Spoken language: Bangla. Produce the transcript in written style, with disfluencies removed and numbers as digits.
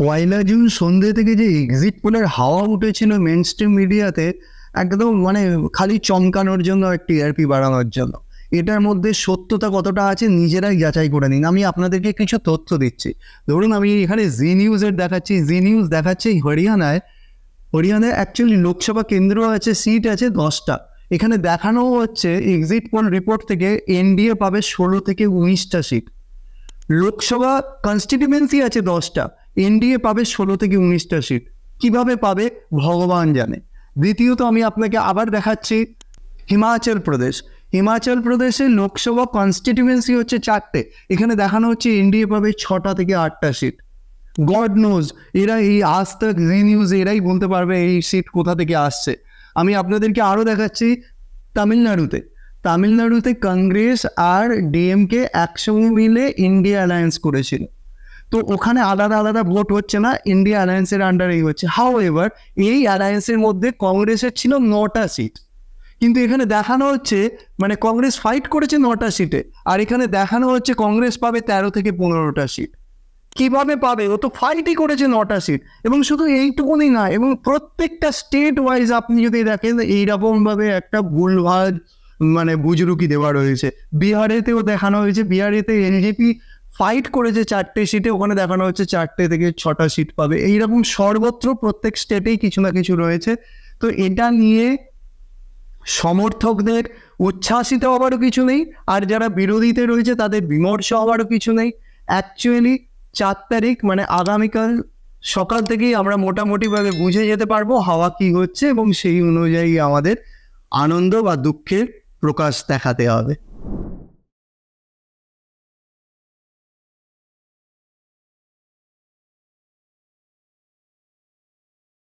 পয়লা জুন সন্ধ্যে থেকে যে এক্সিট পোলের হাওয়া উঠেছিল মেন স্ট্রিম মিডিয়াতে, একদম মানে খালি চমকানোর জন্য, টিআরপি বাড়ানোর জন্য, এটার মধ্যে সত্যতা কতটা আছে নিজেরাই যাচাই করে নিন। আমি আপনাদেরকে কিছু তথ্য দিচ্ছি। ধরুন আমি এখানে জি নিউজের দেখাচ্ছি, জি নিউজ দেখাচ্ছে হরিয়ানায় অ্যাকচুয়ালি লোকসভা কেন্দ্র আছে, সিট আছে 10টা। এখানে দেখানো হচ্ছে এক্সিট পোল রিপোর্ট থেকে এনডিএ পাবে 16 থেকে 19টা সিট। লোকসভা কনস্টিটিউয়েন্সি আছে 10টা, এনডিএ পাবে 16 থেকে 19টা সিট। কিভাবে পাবে ভগবান জানে। দ্বিতীয়ত আমি আপনাকে আবার দেখাচ্ছি হিমাচল প্রদেশের লোকসভা কনস্টিটিউয়েন্সি হচ্ছে 4টে, এখানে দেখানো হচ্ছে এনডিএ পাবে 6টা থেকে 8টা সিট। গড নোজ, এরা এই আজ তক জি নিউজ এরাই বলতে পারবে এই সিট কোথা থেকে আসছে। আমি আপনাদেরকে আরও দেখাচ্ছি তামিলনাড়ুতে কংগ্রেস আর ডিএমকে একসঙ্গে মিলে ইন্ডিয়া অ্যালায়েন্স করেছিল। তো ওখানে আলাদা আলাদা ভোট হচ্ছে না, ইন্ডিয়া অ্যালায়েন্সের আন্ডারেই হচ্ছে। হাউ এভার এই অ্যালায়েন্সের মধ্যে কংগ্রেসের ছিল 9টা সিট, কিন্তু এখানে দেখানো হচ্ছে মানে কংগ্রেস ফাইট করেছে 9টা সিটে, আর এখানে দেখানো হচ্ছে কংগ্রেস পাবে 13 থেকে 15টা সিট। কিভাবে পাবে? ও তো ফাইটই করেছে 9টা সিট। এবং শুধু এইটুকুনি না, এবং প্রত্যেকটা স্টেট ওয়াইজ আপনি যদি দেখেন এইরকমভাবে একটা ভুলভাল মানে বুজরুকি দেওয়া রয়েছে। বিহারেতেও দেখানো হয়েছে, বিহারেতে এনজেপি ফাইট করেছে 4টে সিটে, ওখানে দেখানো হচ্ছে 4টে থেকে 6টা সিট পাবে। এইরকম সর্বত্র প্রত্যেক স্টেটেই কিছু না কিছু রয়েছে। তো এটা নিয়ে সমর্থকদের উচ্ছ্বাসিত হওয়ারও কিছু নেই, আর যারা বিরোধীতে রয়েছে তাদের বিমর্ষ হওয়ারও কিছু নেই। অ্যাকচুয়ালি 4 তারিখ মানে আগামীকাল সকাল থেকেই আমরা মোটামুটিভাবে বুঝে যেতে পারবো হাওয়া কি হচ্ছে, এবং সেই অনুযায়ী আমাদের আনন্দ বা দুঃখের প্রকাশ দেখাতে হবে।